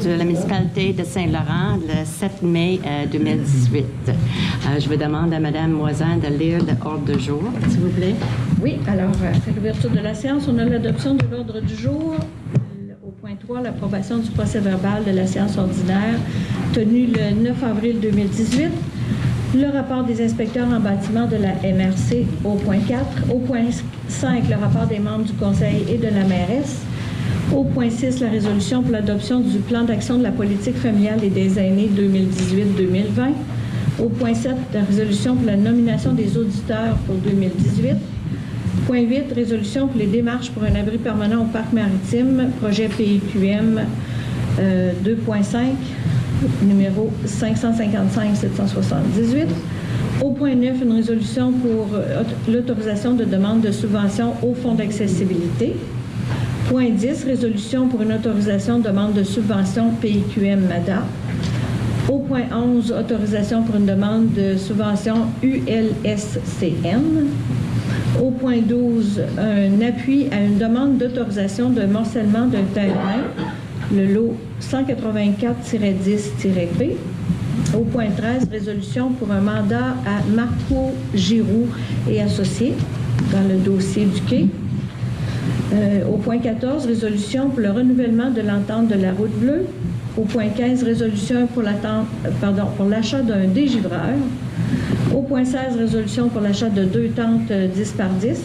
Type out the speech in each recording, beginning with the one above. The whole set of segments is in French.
de la municipalité de Saint-Laurent le 7 mai 2018. Je vous demande à Mme Moisin de lire l'ordre du jour, s'il vous plaît. Oui, alors, après l'ouverture de la séance, on a l'adoption de l'ordre du jour. Au point 3, l'approbation du procès-verbal de la séance ordinaire tenue le 9 avril 2018. Le rapport des inspecteurs en bâtiment de la MRC au point 4. Au point 5, le rapport des membres du conseil et de la mairesse. Au point 6, la résolution pour l'adoption du plan d'action de la politique familiale et des aînés 2018-2020. Au point 7, la résolution pour la nomination des auditeurs pour 2018. Point 8, résolution pour les démarches pour un abri permanent au parc maritime, projet PIQM 2.5, numéro 555-778. Au point 9, une résolution pour l'autorisation de demande de subvention au fonds d'accessibilité. Point 10, résolution pour une autorisation de demande de subvention PIQM MADA. Au point 11, autorisation pour une demande de subvention ULSCN. Au point 12, un appui à une demande d'autorisation de morcellement d'un terrain, le lot 184-10-P. Au point 13, résolution pour un mandat à Marco Giroux et associés dans le dossier du quai. Au point 14, résolution pour le renouvellement de l'entente de la route bleue. Au point 15, résolution pour l'achat d'un dégivreur. Au point 16, résolution pour l'achat de 2 tentes 10 par 10.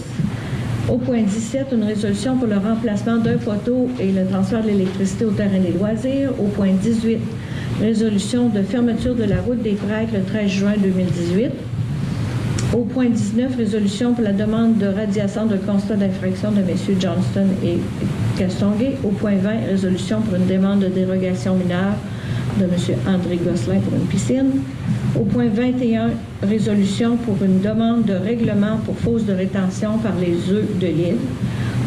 Au point 17, une résolution pour le remplacement d'un poteau et le transfert de l'électricité au terrain des loisirs. Au point 18, résolution de fermeture de la route des Prêtres le 13 juin 2018. Au point 19, résolution pour la demande de radiation de constat d'infraction de M. Johnston et Castonguay. Au point 20, résolution pour une demande de dérogation mineure de M. André Gosselin pour une piscine. Au point 21, résolution pour une demande de règlement pour fosse de rétention par les œufs de l'île.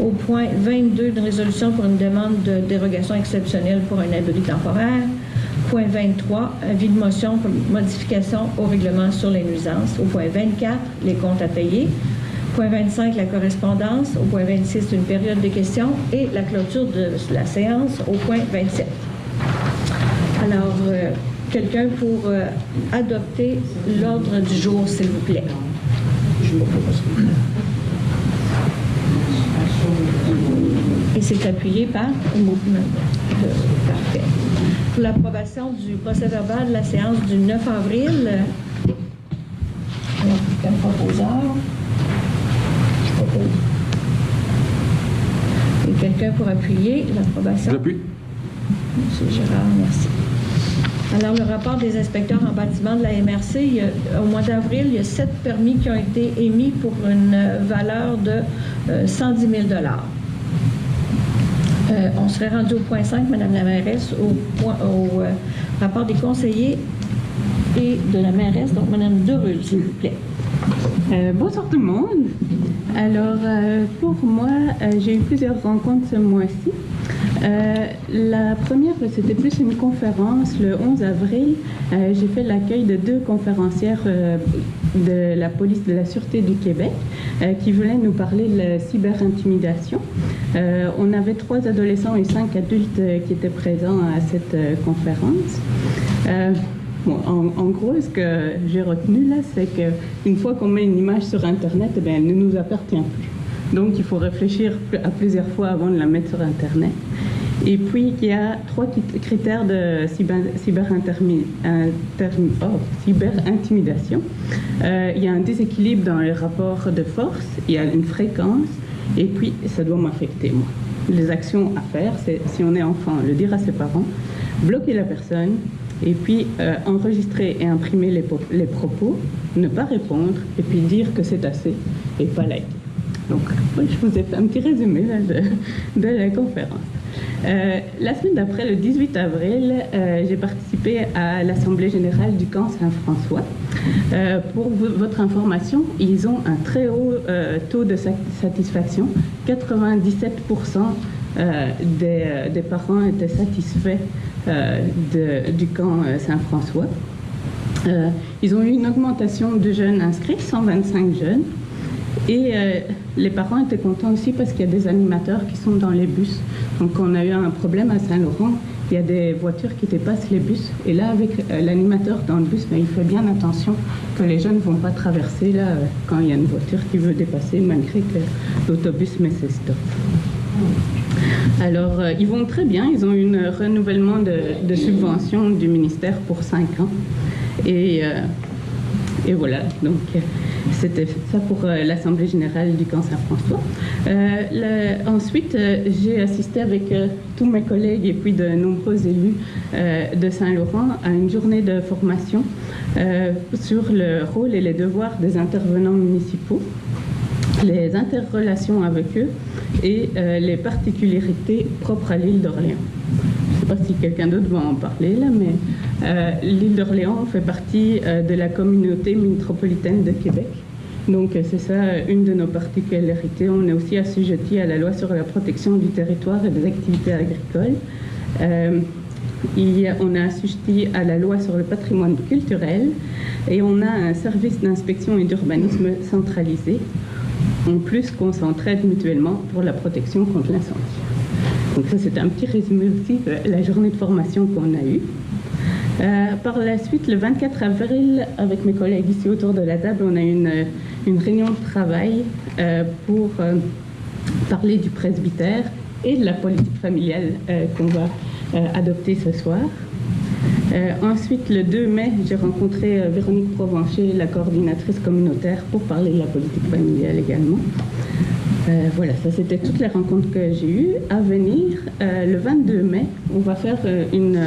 Au point 22, une résolution pour une demande de dérogation exceptionnelle pour un abri temporaire. Point 23, avis de motion pour modification au règlement sur les nuisances. Au point 24, les comptes à payer. Point 25, la correspondance. Au point 26, une période de questions. Et la clôture de la séance au point 27. Alors, quelqu'un pour adopter l'ordre du jour, s'il vous plaît. Et c'est appuyé par un mouvement. Parfait. Pour l'approbation du procès-verbal de la séance du 9 avril, comme proposeur. Je propose. Et quelqu'un pour appuyer l'approbation? J'appuie. M. Gérard, merci. Alors, le rapport des inspecteurs en bâtiment de la MRC, au mois d'avril, il y a 7 permis qui ont été émis pour une valeur de 110 000 $. On serait rendu au point 5, Mme la mairesse, au rapport des conseillers et de la mairesse. Donc, Mme Derul, s'il vous plaît. Bonsoir tout le monde. Alors, pour moi, j'ai eu plusieurs rencontres ce mois-ci. La première, c'était plus une conférence. Le 11 avril, j'ai fait l'accueil de 2 conférencières de la police de la Sûreté du Québec qui voulaient nous parler de la cyberintimidation. On avait 3 adolescents et 5 adultes qui étaient présents à cette conférence. Bon, en gros, ce que j'ai retenu là, c'est qu'une fois qu'on met une image sur Internet, eh bien, elle ne nous appartient plus. Donc, il faut réfléchir à plusieurs fois avant de la mettre sur Internet. Et puis, il y a 3 critères de cyberintimidation. Il y a un déséquilibre dans les rapports de force, il y a une fréquence, et puis, ça doit m'affecter, moi. Les actions à faire, c'est, si on est enfant, le dire à ses parents, bloquer la personne, et puis enregistrer et imprimer les propos, ne pas répondre, et puis dire que c'est assez, et pas liker. Donc, oui, je vous ai fait un petit résumé là, de la conférence. La semaine d'après, le 18 avril, j'ai participé à l'Assemblée générale du camp Saint-François. Pour votre information, ils ont un très haut taux de satisfaction. 97% des parents étaient satisfaits du camp Saint-François. Ils ont eu une augmentation de jeunes inscrits, 125 jeunes. Et les parents étaient contents aussi parce qu'il y a des animateurs qui sont dans les bus. Donc on a eu un problème à Saint-Laurent. il y a des voitures qui dépassent les bus. Et là, avec l'animateur dans le bus, il fait bien attention que les jeunes ne vont pas traverser là, quand il y a une voiture qui veut dépasser, malgré que l'autobus met ses stops. Alors, ils vont très bien. Ils ont eu un renouvellement de subvention du ministère pour 5 ans. Et voilà, donc c'était ça pour l'Assemblée générale du camp Saint-François. Ensuite, j'ai assisté avec tous mes collègues et puis de nombreux élus de Saint-Laurent à une journée de formation sur le rôle et les devoirs des intervenants municipaux, les interrelations avec eux et les particularités propres à l'île d'Orléans. Je ne sais pas si quelqu'un d'autre va en parler là, mais l'île d'Orléans fait partie de la communauté métropolitaine de Québec. Donc c'est ça une de nos particularités. On est aussi assujetti à la loi sur la protection du territoire et des activités agricoles. On a assujetti à la loi sur le patrimoine culturel et on a un service d'inspection et d'urbanisme centralisé. En plus qu'on s'entraide mutuellement pour la protection contre l'incendie. Donc ça, c'est un petit résumé aussi de la journée de formation qu'on a eue. Par la suite, le 24 avril, avec mes collègues ici autour de la table, on a eu une réunion de travail pour parler du presbytère et de la politique familiale qu'on va adopter ce soir. Ensuite, le 2 mai, j'ai rencontré Véronique Provencher, la coordinatrice communautaire, pour parler de la politique familiale également. Voilà, ça c'était toutes les rencontres que j'ai eues. À venir, le 22 mai, on va faire une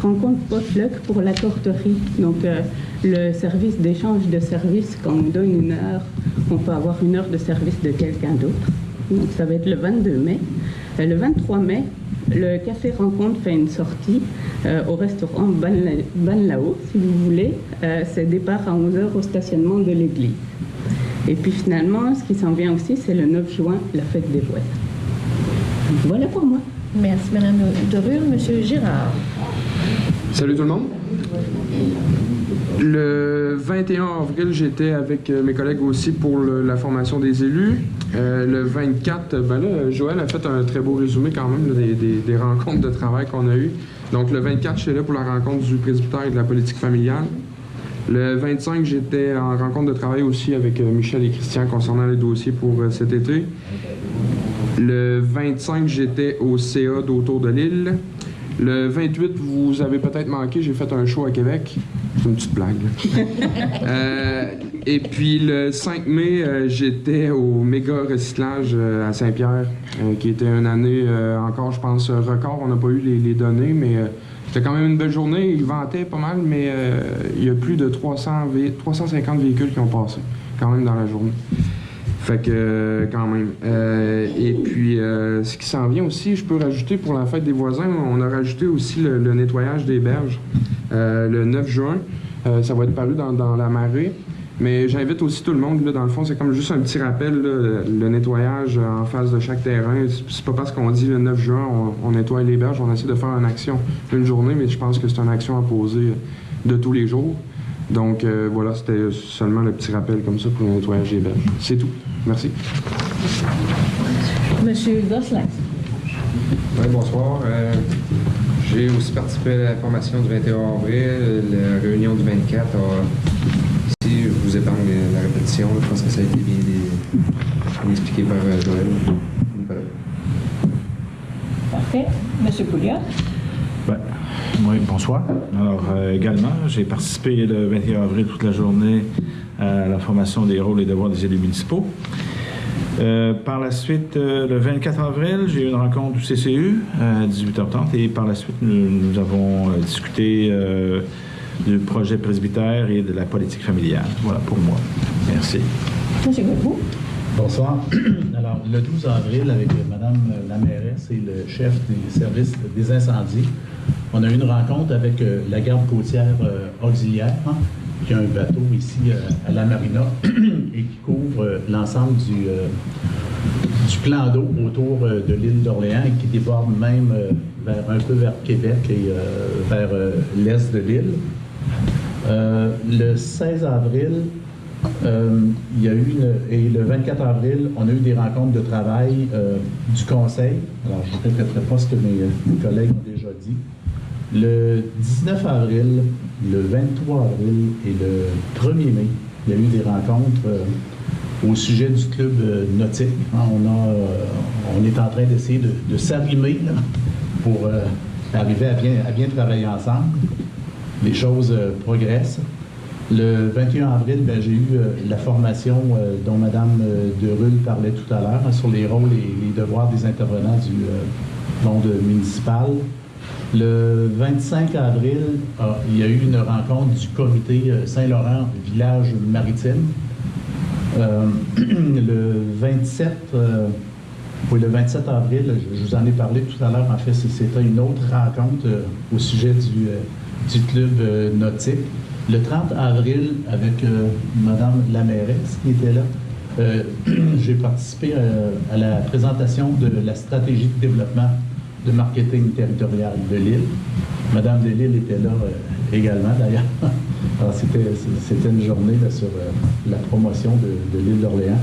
rencontre potluck pour la torterie. Donc, le service d'échange de services, quand on donne une heure, on peut avoir une heure de service de quelqu'un d'autre. Donc, ça va être le 22 mai. Le 23 mai, le Café Rencontre fait une sortie au restaurant Banlao, si vous voulez. C'est départ à 11h au stationnement de l'église. Et puis finalement, ce qui s'en vient aussi, c'est le 9 juin, la fête des voisins. Voilà pour moi. Merci, Mme Derure. Monsieur Girard. Salut tout le monde. Le 21 avril, j'étais avec mes collègues aussi pour la formation des élus. Le 24, Joël a fait un très beau résumé quand même là, des rencontres de travail qu'on a eues. Donc le 24, j'étais là pour la rencontre du presbytère et de la politique familiale. Le 25, j'étais en rencontre de travail aussi avec Michel et Christian concernant les dossiers pour cet été. Le 25, j'étais au CA d'Autour de l'île. Le 28, vous avez peut-être manqué, j'ai fait un show à Québec. C'est une petite blague. Et puis le 5 mai, j'étais au méga recyclage à Saint-Pierre, qui était une année encore, je pense, record. On n'a pas eu les données, mais c'était quand même une belle journée. Il ventait pas mal, mais il y a plus de 350 véhicules qui ont passé quand même dans la journée. Fait que, quand même. Et puis, ce qui s'en vient aussi, je peux rajouter pour la fête des voisins, on a rajouté aussi le nettoyage des berges le 9 juin. Ça va être paru dans la marée. Mais j'invite aussi tout le monde, là, dans le fond, c'est comme juste un petit rappel, là, le nettoyage en face de chaque terrain. C'est pas parce qu'on dit le 9 juin, on nettoie les berges, on essaie de faire une action une journée, mais je pense que c'est une action à poser de tous les jours. Donc voilà, c'était seulement le petit rappel comme ça pour le nettoyage des berges. C'est tout. Merci. Monsieur Gosselin. Oui, bonsoir. J'ai aussi participé à la formation du 21 avril, la réunion du 24. Ici, je vous épargne la répétition. Je pense que ça a été bien expliqué par Joël. Voilà. Parfait. Monsieur Pouliot. Oui, bonsoir. Alors, également, j'ai participé le 21 avril toute la journée à la formation des rôles et devoirs des élus municipaux. Par la suite, le 24 avril, j'ai eu une rencontre du CCU à 18h30 et par la suite, nous avons discuté du projet presbytère et de la politique familiale. Voilà pour moi. Merci. Monsieur Godbout. Bonsoir. Alors, le 12 avril, avec Mme la mairesse et le chef des services des incendies, on a eu une rencontre avec la garde côtière auxiliaire, qui a un bateau ici à la marina et qui couvre l'ensemble du plan d'eau autour de l'île d'Orléans et qui déborde même un peu vers Québec et vers l'est de l'île. Le 16 avril, il y a eu et le 24 avril, on a eu des rencontres de travail du conseil. Alors, je ne répéterai pas ce que mes collègues ont déjà dit. Le 19 avril, le 23 avril et le 1er mai, il y a eu des rencontres au sujet du club nautique. On est en train d'essayer de s'arrimer là, pour arriver à bien travailler ensemble. Les choses progressent. Le 21 avril, j'ai eu la formation dont Mme Derulle parlait tout à l'heure sur les rôles et les devoirs des intervenants du monde municipal. Le 25 avril, il y a eu une rencontre du comité Saint-Laurent Village Maritime. Le 27 avril, je vous en ai parlé tout à l'heure, en fait, c'était une autre rencontre au sujet du club nautique. Le 30 avril, avec Mme la mairesse qui était là, j'ai participé à la présentation de la stratégie de développement de marketing territorial de l'île. Mme de Lille était là également, d'ailleurs. Alors, c'était une journée là, sur la promotion de l'île d'Orléans.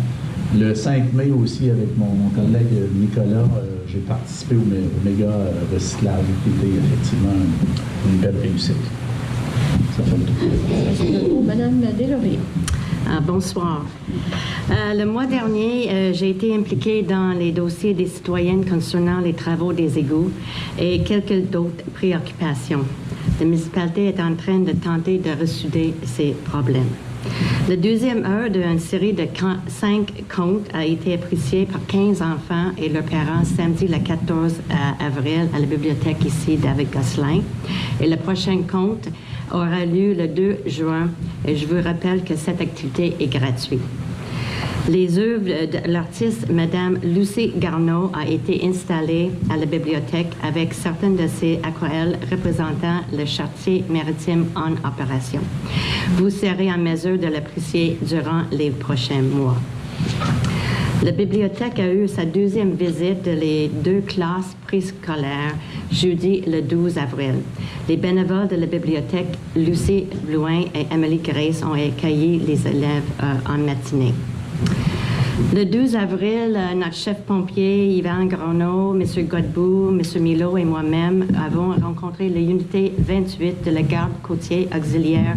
Le 5 mai aussi, avec mon collègue Nicolas, j'ai participé au méga recyclage, qui était effectivement une belle réussite. Ça fait le tour. Merci beaucoup. Madame Deslauriers. Bonsoir. Le mois dernier, j'ai été impliquée dans les dossiers des citoyennes concernant les travaux des égouts et quelques d'autres préoccupations. La municipalité est en train de tenter de ressouder ces problèmes. La deuxième heure d'une série de 5 contes a été appréciée par 15 enfants et leurs parents samedi le 14 avril à la bibliothèque ici David Gosselin. Et le prochain conte aura lieu le 2 juin et je vous rappelle que cette activité est gratuite. Les œuvres de l'artiste Mme Lucie Garneau a été installée à la bibliothèque avec certaines de ses aquarelles représentant le quartier maritime en opération. Vous serez en mesure de l'apprécier durant les prochains mois. La bibliothèque a eu sa deuxième visite des 2 classes préscolaires jeudi le 12 avril. Les bénévoles de la bibliothèque, Lucie Blouin et Emily Grace, ont accueilli les élèves en matinée. Le 12 avril, notre chef pompier, Yvan Gronneau, M. Godbout, M. Milo et moi-même avons rencontré l'unité 28 de la garde côtière auxiliaire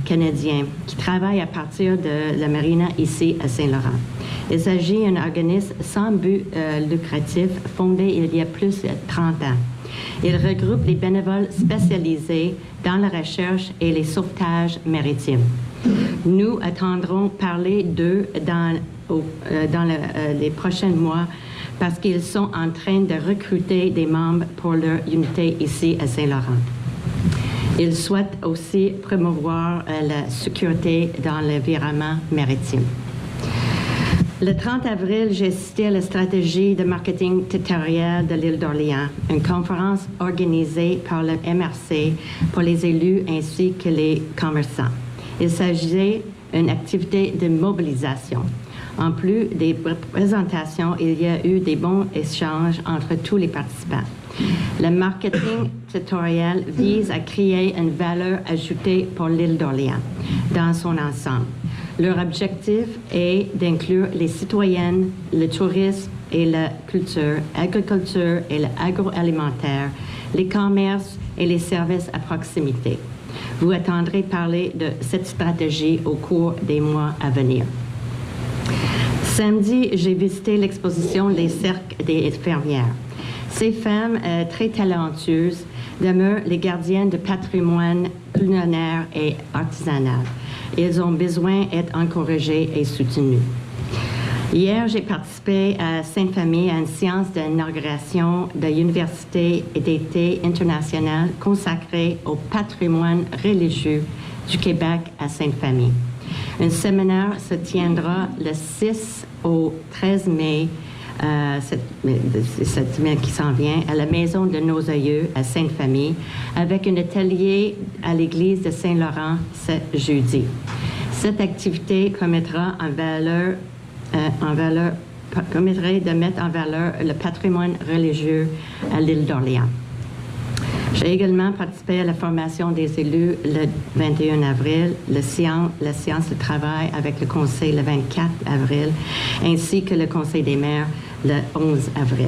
canadien qui travaille à partir de la marina ici à Saint-Laurent. Il s'agit d'un organisme sans but lucratif fondé il y a plus de 30 ans. Il regroupe les bénévoles spécialisés dans la recherche et les sauvetages maritimes. Nous attendrons parler d'eux dans les prochains mois parce qu'ils sont en train de recruter des membres pour leur unité ici à Saint-Laurent. Ils souhaitent aussi promouvoir la sécurité dans l'environnement maritime. Le 30 avril, j'ai assisté à la stratégie de marketing territorial de l'île d'Orléans, une conférence organisée par le MRC pour les élus ainsi que les commerçants. Il s'agissait d'une activité de mobilisation. En plus des présentations, il y a eu des bons échanges entre tous les participants. Le marketing territorial vise à créer une valeur ajoutée pour l'île d'Orléans dans son ensemble. Leur objectif est d'inclure les citoyennes, le tourisme et la culture, l'agriculture et l'agroalimentaire, les commerces et les services à proximité. Vous entendrez parler de cette stratégie au cours des mois à venir. Samedi, j'ai visité l'exposition des cercles des infirmières. Ces femmes très talentueuses demeurent les gardiennes du patrimoine culinaire et artisanal. Ils ont besoin d'être encouragés et soutenus. Hier, j'ai participé à Sainte-Famille à une séance d'inauguration de l'Université d'été internationale consacrée au patrimoine religieux du Québec à Sainte-Famille. Un séminaire se tiendra le 6 au 13 mai, cette semaine qui s'en vient, à la Maison de nos aïeux à Sainte-Famille, avec un atelier à l'église de Saint-Laurent ce jeudi. Cette activité permettra de mettre en valeur le patrimoine religieux à l'île d'Orléans. J'ai également participé à la formation des élus le 21 avril, la séance de travail avec le conseil le 24 avril, ainsi que le conseil des maires le 11 avril.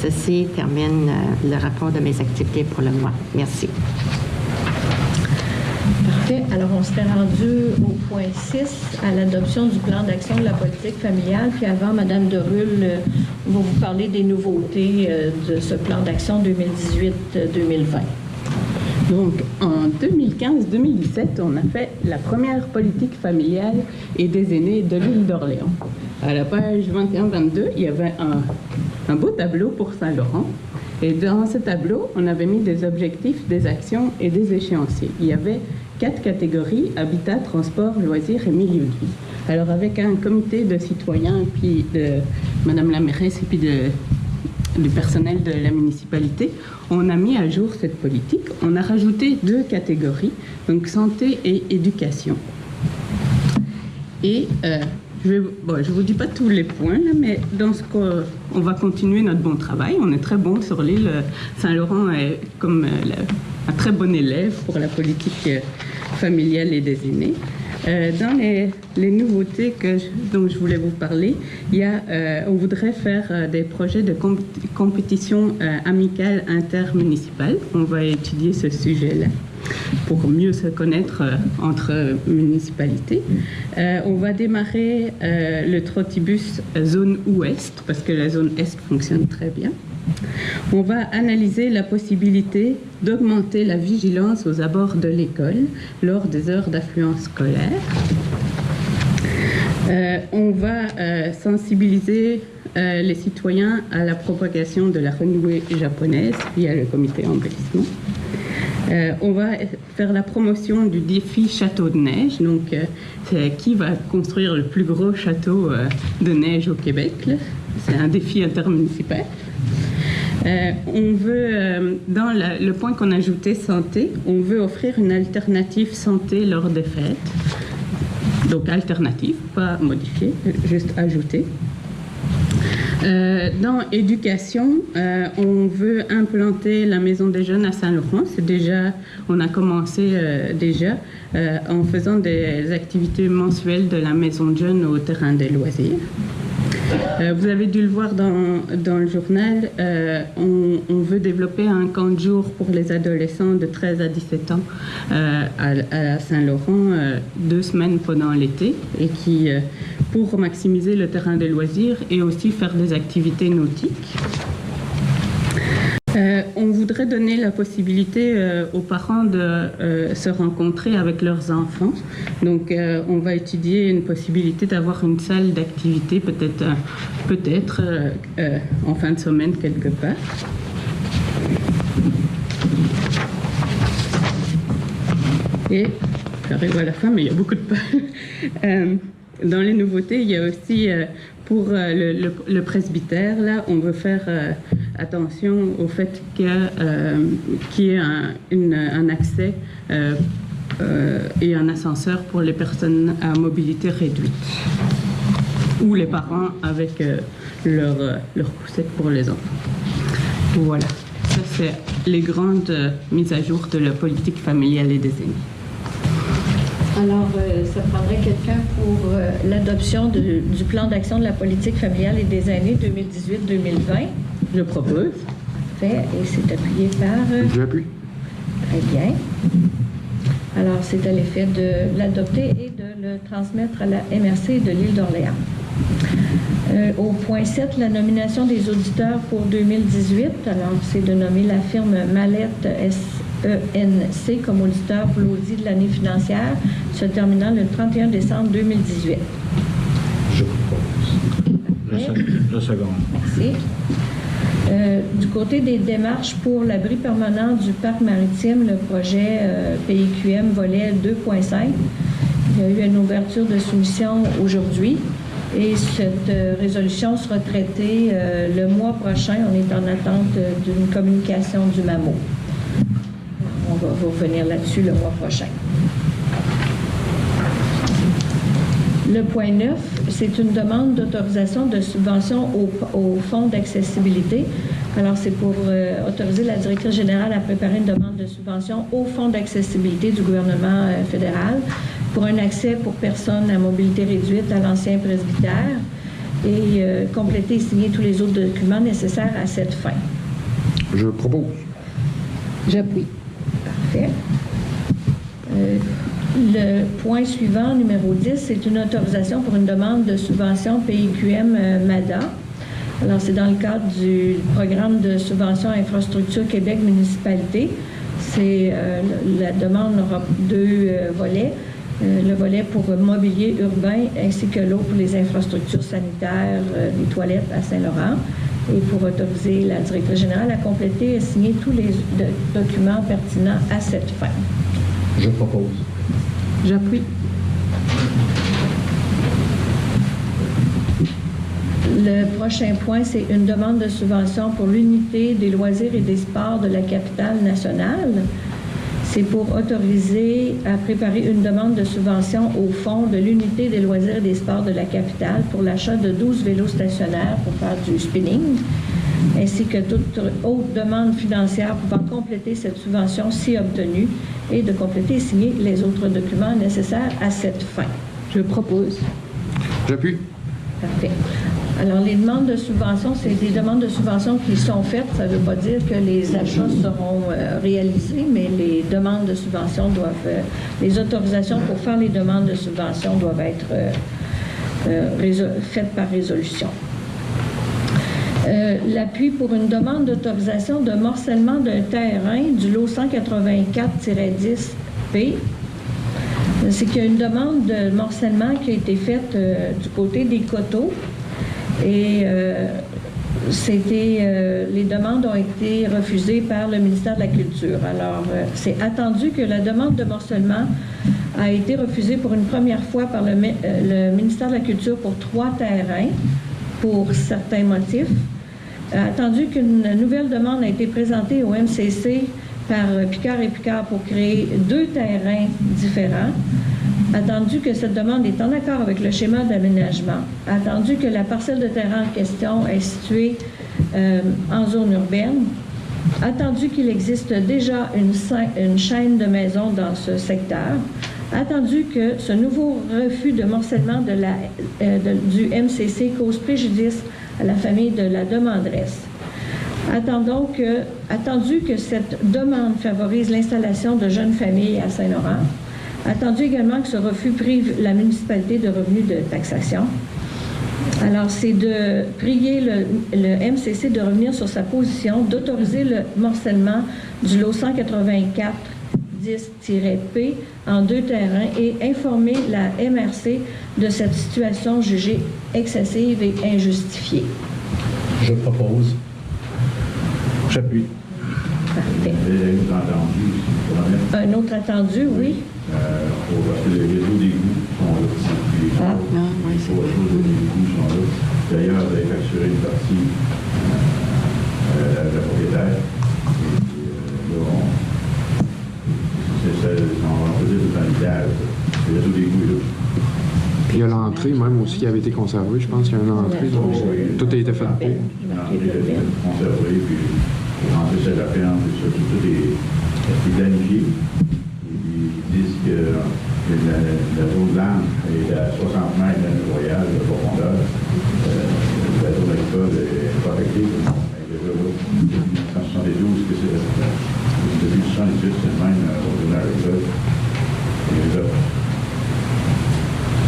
Ceci termine le rapport de mes activités pour le mois. Merci. Parfait. Alors, on serait rendu au point 6, à l'adoption du plan d'action de la politique familiale. Puis avant, Mme Derulle va vous parler des nouveautés de ce plan d'action 2018-2020. Donc, en 2015-2017, on a fait la première politique familiale et des aînés de l'île d'Orléans. À la page 21-22, il y avait un beau tableau pour Saint-Laurent. Et dans ce tableau, on avait mis des objectifs, des actions et des échéanciers. Il y avait 4 catégories: habitat, transport, loisirs et milieu de vie. Alors, avec un comité de citoyens, puis de Mme la mairesse et puis du personnel de la municipalité, on a mis à jour cette politique. On a rajouté 2 catégories, donc santé et éducation. Et je ne vous dis pas tous les points, là, mais dans ce qu'on va continuer notre bon travail. On est très bon sur l'île. Saint-Laurent est comme un très bon élève pour la politique familiale et des aînés. Dans les nouveautés dont je voulais vous parler, on voudrait faire des projets de compétition amicale intermunicipale. On va étudier ce sujet-là pour mieux se connaître entre municipalités. On va démarrer le trottibus zone ouest, parce que la zone est fonctionne très bien. On va analyser la possibilité d'augmenter la vigilance aux abords de l'école lors des heures d'affluence scolaire. On va sensibiliser les citoyens à la propagation de la renouée japonaise via le comité embellissement. On va faire la promotion du défi château de neige. Donc, c'est qui va construire le plus gros château de neige au Québec, là. C'est un défi intermunicipal. On veut, dans le point qu'on a ajouté santé, on veut offrir une alternative santé lors des fêtes. Donc, alternative, pas modifiée, juste ajoutée. Dans éducation, on veut implanter la maison des jeunes à Saint-Laurent. On a commencé en faisant des activités mensuelles de la maison de jeunes au terrain des loisirs. Vous avez dû le voir dans le journal, on veut développer un camp de jour pour les adolescents de 13 à 17 ans à Saint-Laurent, 2 semaines pendant l'été, et pour maximiser le terrain des loisirs et aussi faire des activités nautiques. On voudrait donner la possibilité aux parents de se rencontrer avec leurs enfants. Donc, on va étudier une possibilité d'avoir une salle d'activité, peut-être en fin de semaine quelque part. Et j'arrive à la fin, mais il y a beaucoup de pages. Dans les nouveautés, il y a aussi pour le presbytère, là, on veut faire attention au fait qu'il y ait un accès et un ascenseur pour les personnes à mobilité réduite ou les parents avec leur poussette pour les enfants. Voilà, ça c'est les grandes mises à jour de la politique familiale et des aînés. Alors, ça prendrait quelqu'un pour l'adoption du plan d'action de la politique familiale et des aînés 2018-2020. Je propose. Parfait. Et c'est appuyé par... J'appuie. Très bien. Alors, c'est à l'effet de l'adopter et de le transmettre à la MRC de l'île d'Orléans. Au point 7, la nomination des auditeurs pour 2018. Alors, c'est de nommer la firme Mallette SENC comme auditeur pour l'audit de l'année financière, se terminant le 31 décembre 2018. Je propose. Je seconde. Merci. Du côté des démarches pour l'abri permanent du parc maritime, le projet PIQM volet 2.5, il y a eu une ouverture de soumission aujourd'hui et cette résolution sera traitée le mois prochain. On est en attente d'une communication du MAMO. On va revenir là-dessus le mois prochain. Le point 9, c'est une demande d'autorisation de subvention au fonds d'accessibilité. Alors, c'est pour autoriser la directrice générale à préparer une demande de subvention au fonds d'accessibilité du gouvernement fédéral pour un accès pour personnes à mobilité réduite à l'ancien presbytère. et compléter et signer tous les autres documents nécessaires à cette fin. Je propose. J'appuie. Parfait. Le point suivant, numéro 10, c'est une autorisation pour une demande de subvention PIQM MADA. Alors, c'est dans le cadre du programme de subvention Infrastructure Québec Municipalité. La demande aura deux volets. Le volet pour mobilier urbain ainsi que l'autre pour les infrastructures sanitaires, les toilettes à Saint-Laurent. Et pour autoriser la directrice générale à compléter et signer tous les documents pertinents à cette fin. Je propose. J'appuie. Le prochain point, c'est une demande de subvention pour l'unité des loisirs et des sports de la capitale nationale. C'est pour autoriser à préparer une demande de subvention au fond de l'unité des loisirs et des sports de la capitale pour l'achat de 12 vélos stationnaires pour faire du spinning, ainsi que toute autre demande financière pouvant compléter cette subvention si obtenue et de compléter et signer les autres documents nécessaires à cette fin. Je propose. J'appuie. Parfait. Alors, les demandes de subvention, c'est des demandes de subvention qui sont faites. Ça ne veut pas dire que les achats seront réalisés, mais les demandes de subvention doivent... les autorisations pour faire les demandes de subvention doivent être faites par résolution. L'appui pour une demande d'autorisation de morcellement d'un terrain du lot 184-10P. C'est qu'il y a une demande de morcellement qui a été faite du côté des coteaux. Et les demandes ont été refusées par le ministère de la Culture. Alors, c'est attendu que la demande de morcellement a été refusée pour une première fois par le ministère de la Culture pour 3 terrains pour certains motifs. Attendu qu'une nouvelle demande a été présentée au MCC par Picard et Picard pour créer 2 terrains différents. Attendu que cette demande est en accord avec le schéma d'aménagement, attendu que la parcelle de terrain en question est située en zone urbaine, attendu qu'il existe déjà une chaîne de maisons dans ce secteur, attendu que ce nouveau refus de morcellement du MCC cause préjudice à la famille de la demanderesse. Attendu que cette demande favorise l'installation de jeunes familles à Saint-Laurent, attendu également que ce refus prive la municipalité de revenus de taxation. Alors, c'est de prier le MCC de revenir sur sa position, d'autoriser le morcellement du lot 184-10-P en 2 terrains et informer la MRC de cette situation jugée excessive et injustifiée. Je propose. J'appuie. Parfait. Un autre attendu, oui. Parce que les réseaux d'égouts sont là. Les réseaux d'égouts sont là. D'ailleurs, vous avez facturé une partie la propriétaire. On va dire dans l'idéal. Les réseaux d'égouts est là. Puis il y a l'entrée même aussi qui avait été conservée. Je pense qu'il y a une entrée. Donc, tout a été fait pour. L'entrée a été conservée, puis l'entrée c'est la peine, tout est planifié. Ils disent que la zone blanche est à 60 mètres de la nuit royale de profondeur. La zone agricole est pas affectée. En 1972, que c'est depuis 1978, c'est le même au zone agricole.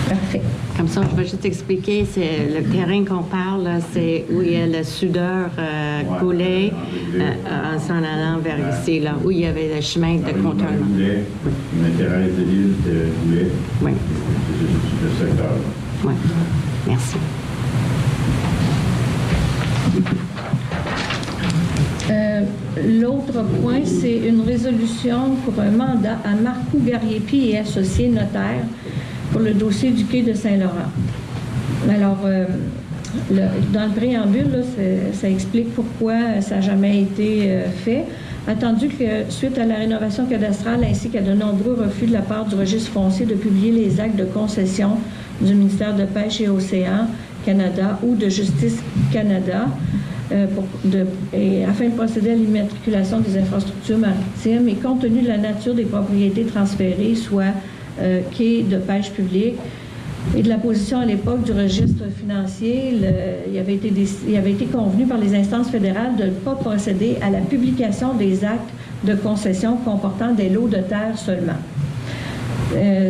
Parfait. Comme ça, je vais juste expliquer, c'est le terrain qu'on parle, là, c'est où il y a le soudeur coulé en s'en allant vers ici, là, où il y avait le chemin de contournement. L'intérêt de l'île de Goulet. Oui. C'est le secteur. Oui. Merci. L'autre point, c'est une résolution pour un mandat à Marcoux Garriépi et associés notaires pour le dossier du quai de Saint-Laurent. Alors, dans le préambule, là, ça explique pourquoi ça n'a jamais été fait. Attendu que, suite à la rénovation cadastrale ainsi qu'à de nombreux refus de la part du registre foncier de publier les actes de concession du ministère de Pêche et Océans Canada ou de Justice Canada, afin de procéder à l'immatriculation des infrastructures maritimes et compte tenu de la nature des propriétés transférées, soit quai de pêche publique, et de la position à l'époque du registre financier, il avait été convenu par les instances fédérales de ne pas procéder à la publication des actes de concession comportant des lots de terre seulement.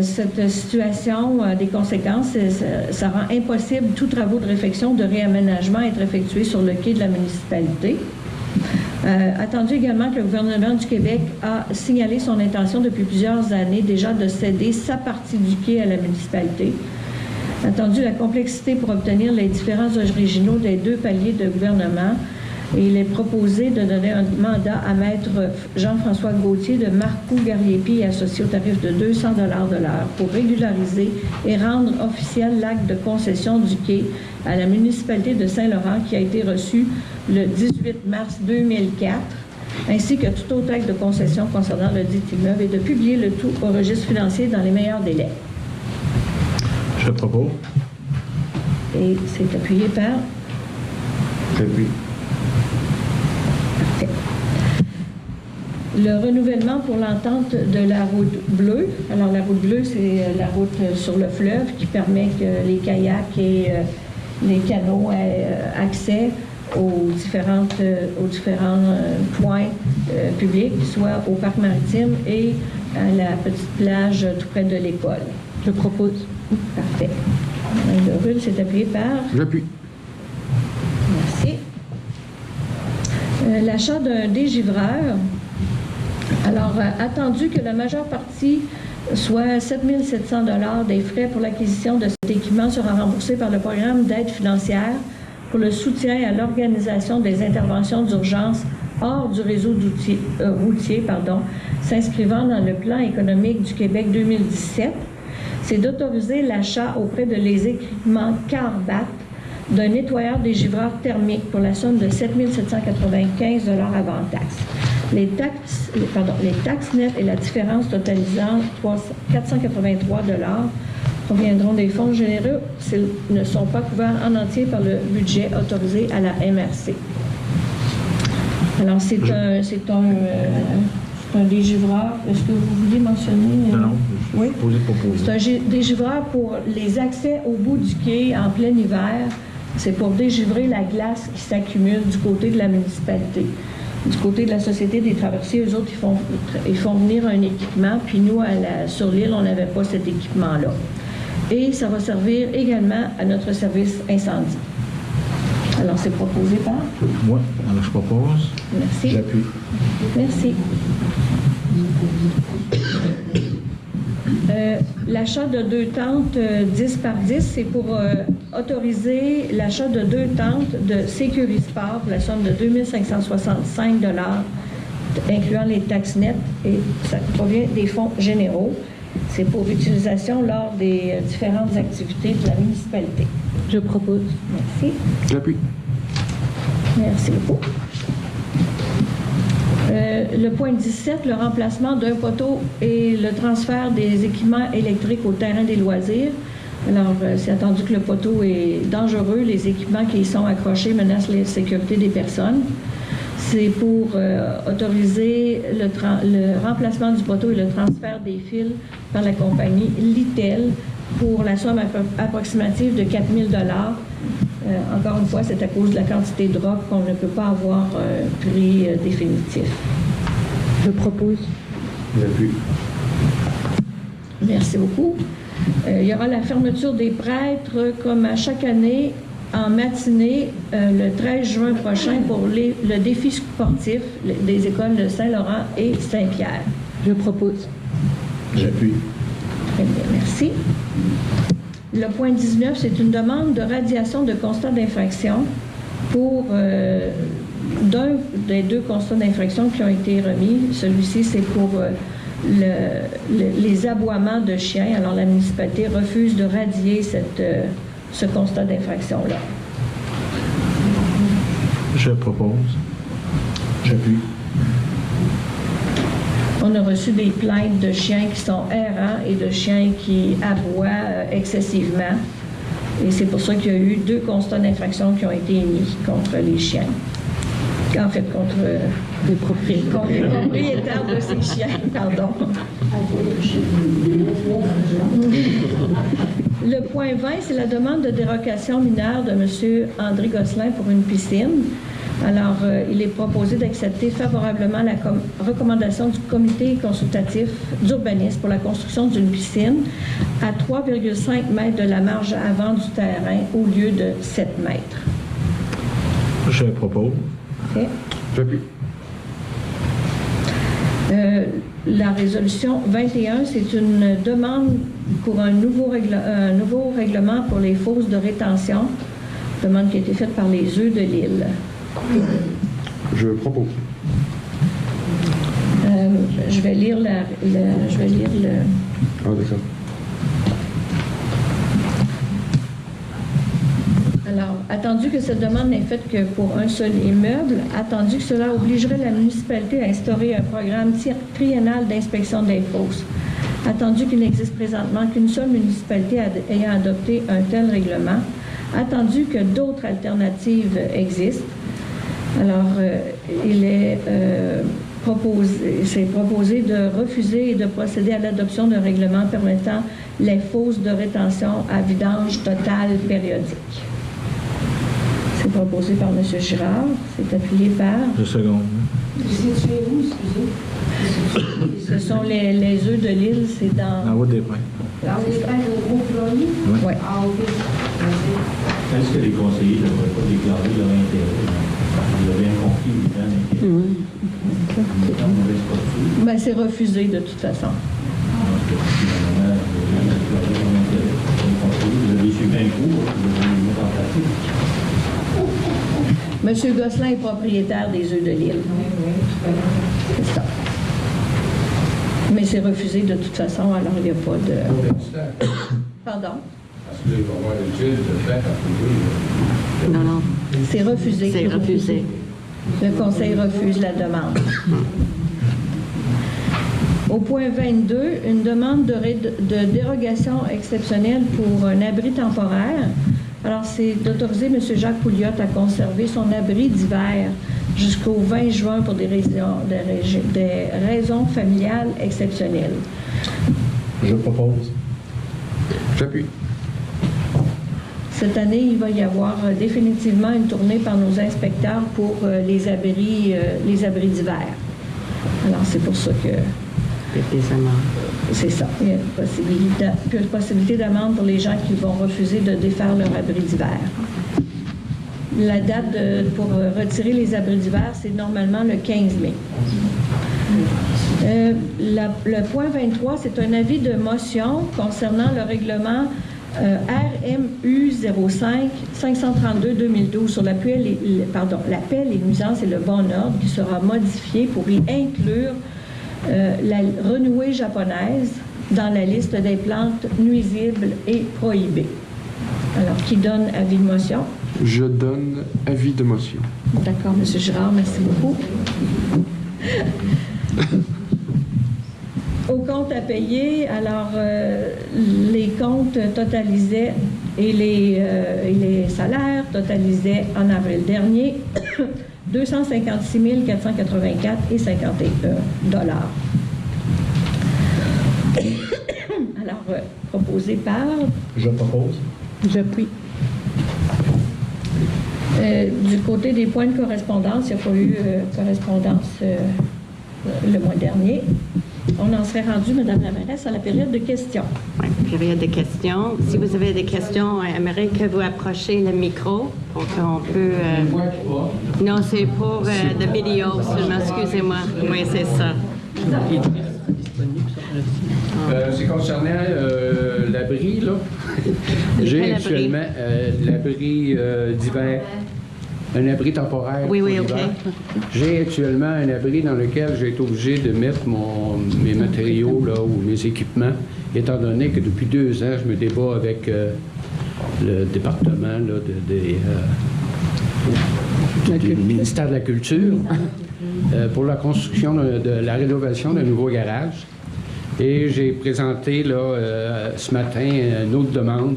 Cette situation a des conséquences. Ça rend impossible tout travaux de réfection, de réaménagement être effectués sur le quai de la municipalité. Attendu également que le gouvernement du Québec a signalé son intention depuis plusieurs années déjà de céder sa partie du quai à la municipalité. Attendu la complexité pour obtenir les différents originaux des 2 paliers de gouvernement, et il est proposé de donner un mandat à Maître Jean-François Gauthier de Marcoux Garriépi et associé au tarif de 200 $ de l'heure pour régulariser et rendre officiel l'acte de concession du quai à la municipalité de Saint-Laurent qui a été reçu le 18 mars 2004, ainsi que tout autre acte de concession concernant le dit immeuble et de publier le tout au registre financier dans les meilleurs délais. Je propose. Et c'est appuyé par... J'appuie. Parfait. Le renouvellement pour l'entente de la route bleue. Alors, la route bleue, c'est la route sur le fleuve qui permet que les kayaks et les canots aient accès aux différents points publics, soit au parc maritime et à la petite plage tout près de l'école. Je propose. Parfait. Le RUL s'est appuyé par... J'appuie. Merci. L'achat d'un dégivreur. Alors, attendu que la majeure partie, soit 7 700 $ des frais pour l'acquisition de cet équipement sera remboursé par le programme d'aide financière pour le soutien à l'organisation des interventions d'urgence hors du réseau routier, s'inscrivant dans le plan économique du Québec 2017, c'est d'autoriser l'achat auprès de les équipements CARBAT d'un nettoyeur dégivreur thermique pour la somme de 7 795 $ avant taxes. Les taxes nettes et la différence totalisant 483 $ proviendront des fonds généreux s'ils ne sont pas couverts en entier par le budget autorisé à la MRC. Alors, c'est un dégivreur. Est-ce que vous vouliez mentionner? Non, oui. C'est un dégivreur pour les accès au bout du quai en plein hiver. C'est pour dégivrer la glace qui s'accumule du côté de la municipalité. Du côté de la Société des traversiers, eux autres, ils font venir un équipement, puis nous, sur l'île, on n'avait pas cet équipement-là. Et ça va servir également à notre service incendie. Alors, c'est proposé par? Moi, alors je propose. Merci. J'appuie. Merci. L'achat de 2 tentes 10 par 10, c'est pour autoriser l'achat de 2 tentes de Sécurisport pour la somme de 2 565 $, incluant les taxes nettes, et ça provient des fonds généraux. C'est pour utilisation lors des différentes activités de la municipalité. Je propose. Merci. J'appuie. Merci beaucoup. Le point 17, le remplacement d'un poteau et le transfert des équipements électriques au terrain des loisirs. Alors, c'est attendu que le poteau est dangereux. Les équipements qui y sont accrochés menacent la sécurité des personnes. C'est pour autoriser le remplacement du poteau et le transfert des fils par la compagnie Litel pour la somme approximative de 4 000 $. Encore une fois, c'est à cause de la quantité de roc qu'on ne peut pas avoir un prix définitif. Je propose. J'appuie. Merci beaucoup. Il y aura la fermeture des prêtres comme à chaque année en matinée le 13 juin prochain pour le défi sportif des écoles de Saint-Laurent et Saint-Pierre. Je propose. J'appuie. Très bien, merci. Le point 19, c'est une demande de radiation de constat d'infraction pour d'un des 2 constats d'infraction qui ont été remis. Celui-ci, c'est pour les aboiements de chiens. Alors, la municipalité refuse de radier ce constat d'infraction-là. Je propose. J'appuie. On a reçu des plaintes de chiens qui sont errants et de chiens qui aboient excessivement. Et c'est pour ça qu'il y a eu 2 constats d'infraction qui ont été émis contre les chiens. En fait, contre les propriétaires de ces chiens, pardon. Le point 20, c'est la demande de dérogation mineure de M. André Gosselin pour une piscine. Alors, il est proposé d'accepter favorablement la recommandation du comité consultatif d'urbanisme pour la construction d'une piscine à 3,5 mètres de la marge avant du terrain au lieu de 7 mètres. Je propose. OK. J'appuie. La résolution 21, c'est une demande pour un nouveau règlement pour les fosses de rétention, demande qui a été faite par les œufs de l'île. Je propose. Je vais lire le... Ah, d'accord. Alors, attendu que cette demande n'est faite que pour un seul immeuble, attendu que cela obligerait la municipalité à instaurer un programme triennal d'inspection des fosses, attendu qu'il n'existe présentement qu'une seule municipalité ayant adopté un tel règlement, attendu que d'autres alternatives existent. Alors, c'est proposé de refuser et de procéder à l'adoption d'un règlement permettant les fosses de rétention à vidange total périodique. C'est proposé par M. Girard. C'est appuyé par... Je seconde. Ce sont les œufs de l'île, c'est dans... En route des pins. Oui. Est-ce que les conseillers ne devraient pas déclarer leur intérêt? Ils ont bien compris, ils Ben, c'est refusé de toute façon. Vous avez suivi un cours, vous devez le mettre en pratique. M. Gosselin est propriétaire des œufs de l'île. C'est ça. Mais c'est refusé de toute façon, alors il n'y a pas de... Pardon? Parce que là, il va y avoir une étude de fait à prouver. Non, non. C'est refusé. C'est refusé. Le Conseil refuse la demande. Au point 22, une demande de dérogation exceptionnelle pour un abri temporaire. Alors, c'est d'autoriser M. Jacques Pouliot à conserver son abri d'hiver jusqu'au 20 juin pour des raisons familiales exceptionnelles. Je propose. J'appuie. Cette année, il va y avoir définitivement une tournée par nos inspecteurs pour les abris d'hiver. Alors, c'est pour ça que... Il y a des amendes. C'est ça. Il y a une possibilité d'amende pour les gens qui vont refuser de défaire leur abri d'hiver. La date pour retirer les abris d'hiver, c'est normalement le 15 mai. Le point 23, c'est un avis de motion concernant le règlement RMU 05-532-2012 sur la paix, les nuisances et le bon ordre qui sera modifié pour y inclure la renouée japonaise dans la liste des plantes nuisibles et prohibées. Alors, qui donne avis de motion? Je donne avis de motion. D'accord, M. Girard, merci beaucoup. Au compte à payer, alors les comptes totalisaient et les salaires totalisaient en avril dernier 256 484 et 51 $. Alors, proposé par... Je propose. J'appuie. Du côté des points de correspondance, il n'y a pas eu correspondance le mois dernier. On en serait rendu, Mme la mairesse, à la période de questions. Oui, période de questions. Si vous avez des questions, j'aimerais que vous approchiez le micro pour qu'on peut... Non, c'est pour la vidéo seulement, excusez-moi. Oui, c'est ça. C'est concernant l'abri, là. J'ai actuellement l'abri d'hiver, un abri temporaire. Oui, pour oui, OK. l'hiver. J'ai actuellement un abri dans lequel j'ai été obligé de mettre mes matériaux là, ou mes équipements, étant donné que depuis 2 ans, je me débat avec le département là, du ministère de la Culture pour la construction de la rénovation d'un nouveau garage. Et j'ai présenté là, ce matin une autre demande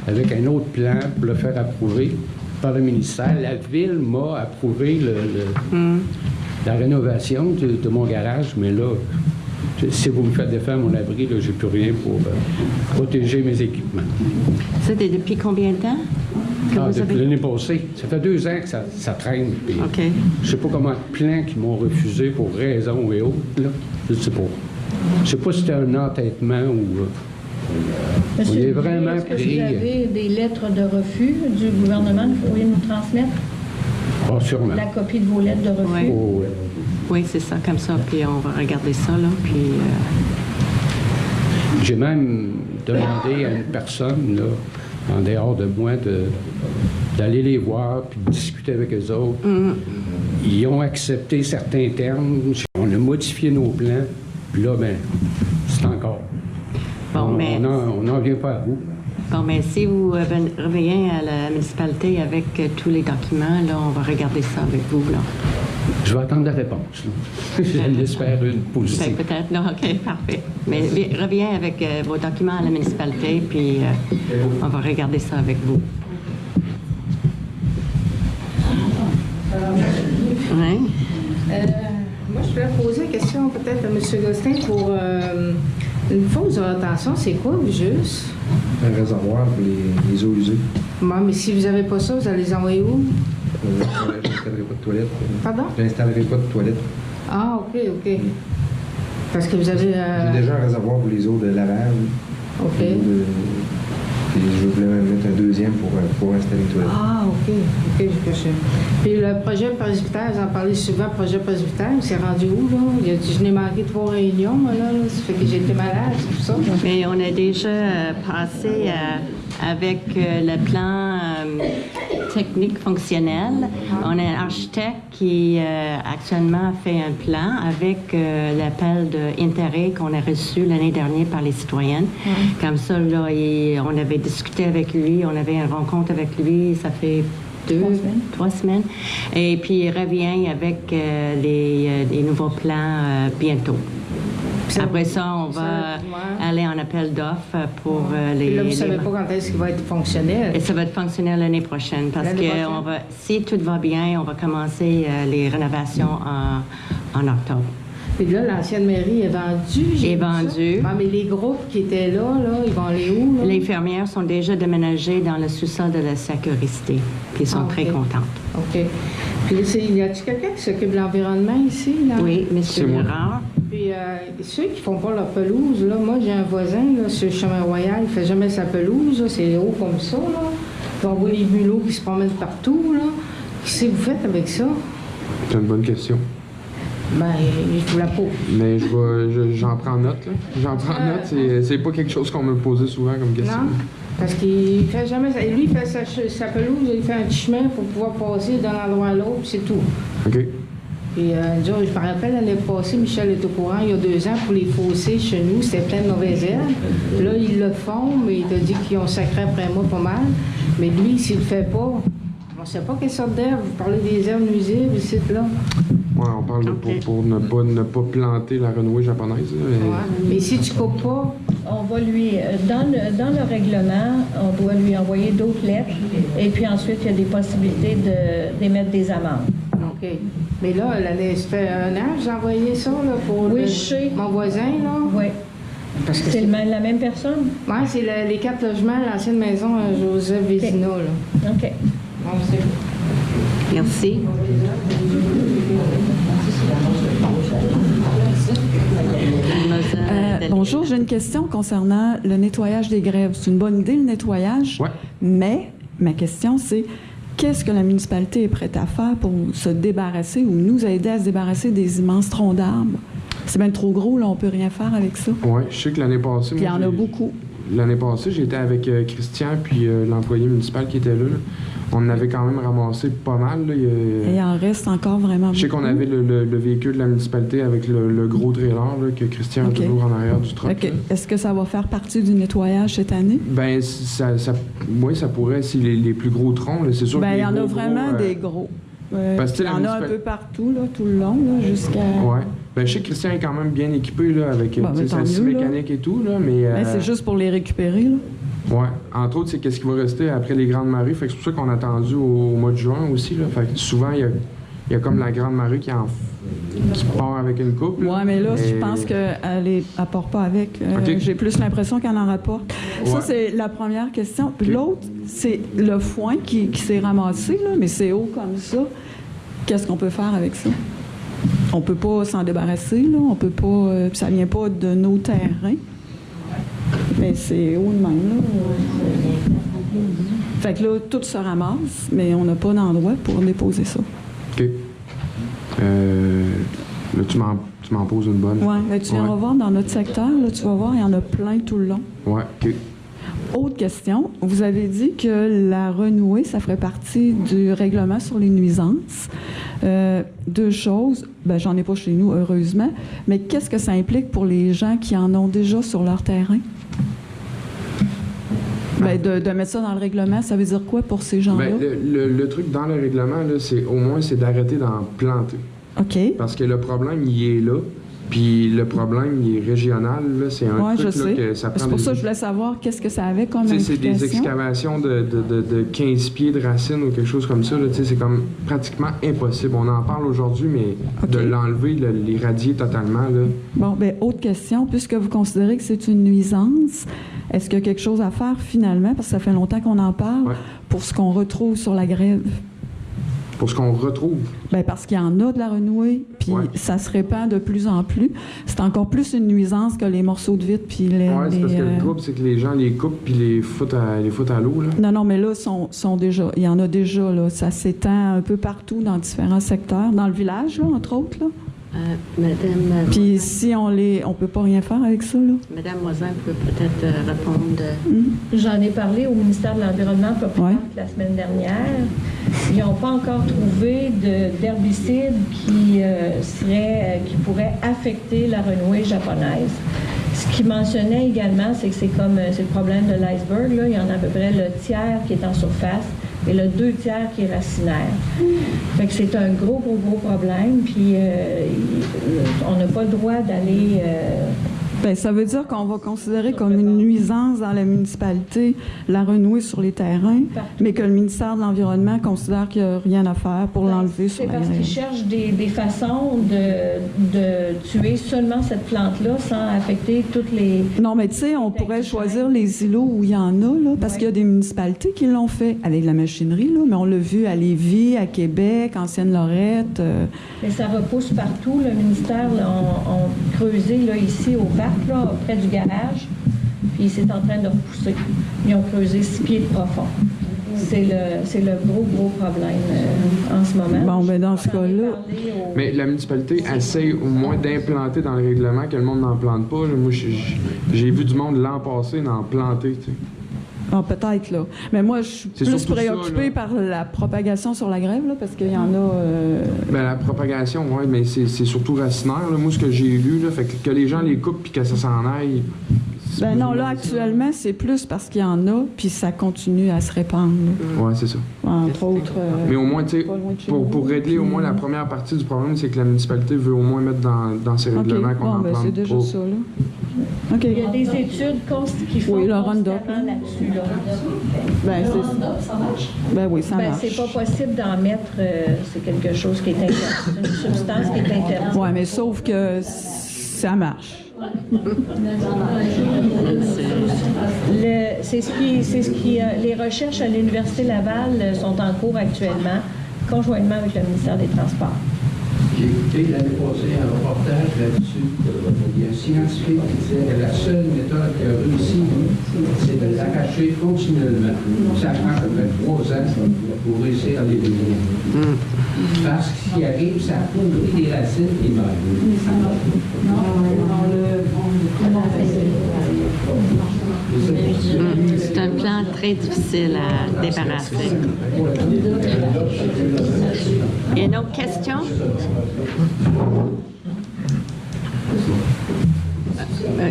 avec un autre plan pour le faire approuver par le ministère. La ville m'a approuvé la rénovation de mon garage, mais là, Si vous me faites défaire mon abri, là, j'ai plus rien pour protéger mes équipements. Ça, depuis combien de temps? Depuis l'année passée. Ça fait 2 ans que ça traîne. OK. Je sais pas comment plein qui m'ont refusé pour raison et autres, là. Je sais pas. Je sais pas si c'était un entêtement ou... Monsieur on est Dubé, vraiment est-ce que pris... vous avez des lettres de refus du gouvernement? Vous pourriez nous transmettre Ah, sûrement. la copie de vos lettres de refus? Oui. Oh, Oui, c'est ça, comme ça. Puis on va regarder ça, là. Puis... J'ai même demandé à une personne, là, en dehors de moi, d'aller les voir puis de discuter avec eux autres. Ils ont accepté certains termes. On a modifié nos plans. Puis là, ben, c'est encore. Bon, mais... On n'en vient pas à bout. Bon, mais si vous revenez à la municipalité avec tous les documents, là, on va regarder ça avec vous, là. Je vais attendre la réponse. Je l'espère une positive. Ben, peut-être, non, OK, parfait. Mais reviens avec vos documents à la municipalité, puis on va regarder ça avec vous. Oui. Moi, je voulais poser une question peut-être à M. Gosselin pour une fosse de rétention. C'est quoi, juste? Un réservoir pour les eaux usées. Bon, mais si vous n'avez pas ça, vous allez les envoyer où? J'installerai pas de toilette. Pardon? J'installerai pas de toilette. Ah, OK. Parce que vous avez... J'ai déjà un réservoir pour les eaux de lavage. OK. Puis je voulais même mettre un deuxième pour installer une toilette. Ah, OK, j'ai caché. Puis le projet presbytère, vous en parlez souvent, projet presbytère, c'est rendu où, là? Je n'ai manqué 3 réunions, là, ça fait que j'ai été malade, c'est pour ça. Mais on a déjà passé avec le plan technique fonctionnel. On a un architecte qui actuellement fait un plan avec l'appel d'intérêt qu'on a reçu l'année dernière par les citoyennes. Comme ça, là, on avait discuté avec lui, on avait une rencontre avec lui, ça fait 3 semaines. Et puis il revient avec les nouveaux plans bientôt. Après ça, on va aller en appel d'offres pour les... Puis là, vous ne savez pas quand est-ce qu'il va être fonctionnel? Et ça va être fonctionnel l'année prochaine parce que si tout va bien, on va commencer les rénovations en octobre. Puis là, l'ancienne mairie est vendue? Est vendue. Ah, mais les groupes qui étaient là, ils vont aller où? Là? Les infirmières sont déjà déménagées dans le sous-sol de la sécurité. Puis ils sont très contentes. OK. Puis y a-t-il quelqu'un qui s'occupe de l'environnement ici? Là? Oui, M. Girard. Puis ceux qui font pas leur pelouse, là, moi j'ai un voisin là, sur le chemin royal, il fait jamais sa pelouse, là, c'est haut comme ça. Là. Puis on voit les mulots qui se promènent partout. Là. Qu'est-ce que vous faites avec ça? C'est une bonne question. Ben, je vous la pose. Mais j'en prends note, là. J'en prends note. C'est pas quelque chose qu'on me posait souvent comme question. Non, parce qu'il fait jamais ça. Lui, il fait sa pelouse, il fait un petit chemin pour pouvoir passer d'un endroit à l'autre, c'est tout. OK. Puis, je me rappelle l'année passée, Michel est au courant, il y a 2 ans, pour les fossés chez nous, c'était plein de mauvaises herbes. Là, ils le font, mais il t'a dit qu'ils ont sacré après moi pas mal. Mais lui, s'il le fait pas, on ne sait pas quelle sorte d'herbe. Vous parlez des herbes nuisibles ici, là. Oui, on parle pour ne pas planter la renouée japonaise. Mais si tu coupes pas... On va lui, dans le règlement, on doit lui envoyer d'autres lettres. Et puis ensuite, il y a des possibilités d'émettre des amendes. OK. Mais là, ça fait 1 an que j'ai envoyé ça là, pour mon voisin, là. Oui. Parce que c'est la même personne? Oui, c'est les 4 logements, l'ancienne maison Joseph Vézina, là. OK. Merci. Bonjour, j'ai une question concernant le nettoyage des grèves. C'est une bonne idée, le nettoyage, mais ma question, c'est qu'est-ce que la municipalité est prête à faire pour se débarrasser ou nous aider à se débarrasser des immenses troncs d'arbres? C'est bien trop gros, là, on peut rien faire avec ça. Oui, je sais que l'année passée... Puis il y en a beaucoup. L'année passée, j'étais avec Christian puis l'employé municipal qui était là. On en avait quand même ramassé pas mal. Là. Et il en reste encore vraiment beaucoup. Je sais qu'on avait le véhicule de la municipalité avec le gros trailer là, que Christian a toujours en arrière du truck. Est-ce que ça va faire partie du nettoyage cette année? Bien, oui, ça pourrait, si les plus gros troncs, c'est sûr que il y en a vraiment des gros. Parce que il y en a un peu partout, là, tout le long, là, jusqu'à... Oui. Ben, je sais que Christian est quand même bien équipé là, avec sa scie mécanique et tout. Là, mais c'est juste pour les récupérer. Là. Oui. Entre autres, c'est qu'est-ce qui va rester après les grandes marées. Fait que c'est pour ça qu'on a attendu au mois de juin aussi. Là. Fait que souvent, il il y a comme la Grande Marée qui part avec une coupe. Oui, mais là, je pense qu'elle ne part pas avec. OK. J'ai plus l'impression qu'elle en rapporte. Ça, c'est la première question. Puis l'autre, c'est le foin qui s'est ramassé, là, mais c'est haut comme ça. Qu'est-ce qu'on peut faire avec ça? On ne peut pas s'en débarrasser, là. On peut pas. Ça ne vient pas de nos terrains. Mais c'est haut de même, là. Fait que là, tout se ramasse, mais on n'a pas d'endroit pour déposer ça. OK. Là, tu m'en poses une bonne. Oui, mais tu viendras voir dans notre secteur, là, tu vas voir, il y en a plein tout le long. Oui, OK. Autre question, vous avez dit que la renouée, ça ferait partie du règlement sur les nuisances. Deux choses, ben, j'en ai pas chez nous, heureusement, mais qu'est-ce que ça implique pour les gens qui en ont déjà sur leur terrain? Ben, de mettre ça dans le règlement, ça veut dire quoi pour ces gens-là? Ben, le truc dans le règlement, là, au moins, c'est d'arrêter d'en planter. OK. Parce que le problème, il est là. Puis le problème, il est régional. Là, c'est un truc là, que ça prend. C'est pour ça que je voulais savoir qu'est-ce que ça avait comme implication. C'est des excavations de 15 pieds de racines ou quelque chose comme ça. Là, c'est comme pratiquement impossible. On en parle aujourd'hui, mais de l'enlever, l'irradier totalement. Là. Bon, bien, autre question. Puisque vous considérez que c'est une nuisance, est-ce qu'il y a quelque chose à faire finalement, parce que ça fait longtemps qu'on en parle, pour ce qu'on retrouve sur la grève? Pour ce qu'on retrouve? Bien, parce qu'il y en a de la renouée, puis ça se répand de plus en plus. C'est encore plus une nuisance que les morceaux de vitre, puis les... Oui, c'est parce que le trouble, c'est que les gens les coupent puis les foutent à l'eau, là. Non, mais là, sont déjà... Il y en a déjà, là. Ça s'étend un peu partout dans différents secteurs. Dans le village, là, entre autres, là. Madame... Puis si on peut pas rien faire avec ça, là? Madame Moisin peut peut-être répondre. J'en ai parlé au ministère de l'Environnement pas plus tard que la semaine dernière. Ils n'ont pas encore trouvé d'herbicide qui pourrait affecter la renouée japonaise. Ce qu'ils mentionnaient également, c'est que c'est le problème de l'iceberg. Là. Il y en a à peu près le tiers qui est en surface et le 2 tiers qui est racinaire. Fait que c'est un gros problème. Puis on n'a pas le droit d'aller... Bien, ça veut dire qu'on va considérer comme une nuisance dans la municipalité la renouée sur les terrains, mais que le ministère de l'Environnement considère qu'il n'y a rien à faire pour l'enlever sur la grève. C'est parce qu'ils cherchent des façons de tuer seulement cette plante-là sans affecter toutes les... Non, mais tu sais, on pourrait choisir les îlots où il y en a, là, parce qu'il y a des municipalités qui l'ont fait avec la machinerie, là, mais on l'a vu à Lévis, à Québec, Ancienne-Lorette. Mais ça repousse partout. Le ministère a creusé là, ici au parc, là, près du garage, puis c'est en train de repousser. Ils ont creusé 6 pieds de profond. C'est le gros problème en ce moment. Bon, ben dans ce cas-là... Mais la municipalité essaie au moins d'implanter dans le règlement que le monde n'en plante pas. Moi, j'ai vu du monde l'an passé n'en planter, tu sais. Ah, peut-être, là. Mais moi, je suis plus préoccupée par la propagation sur la grève, là, parce qu'il y en a... Ben, la propagation, oui, mais c'est surtout racinaire, là. Moi, ce que j'ai lu, là, fait que les gens les coupent puis que ça s'en aille... Ben non, là, actuellement, c'est plus parce qu'il y en a, puis ça continue à se répandre. Oui, c'est ça. Entre autres... mais au moins, tu sais, pour régler au moins la première partie du problème, c'est que la municipalité veut au moins mettre dans ses règlements qu'on en plante. C'est déjà ça, là. Okay. Il y a des études qui font là-dessus. Là. Ben, ça marche. Ben oui, ça marche. C'est pas possible d'en mettre, c'est quelque chose qui est interdit. C'est une substance qui est interdite. Oui, mais sauf que ça marche. Les recherches à l'Université Laval sont en cours actuellement, conjointement avec le ministère des Transports. J'ai écouté l'année passée un reportage là-dessus. Il y a un scientifique qui disait que la seule méthode qui a réussi, c'est de l'arracher continuellement. Ça prend à peu près 3 ans pour réussir à l'éliminer. Parce que ce qui arrive, ça pourrit les racines et meurt. C'est un plan très difficile à débarrasser. Il y a une autre question?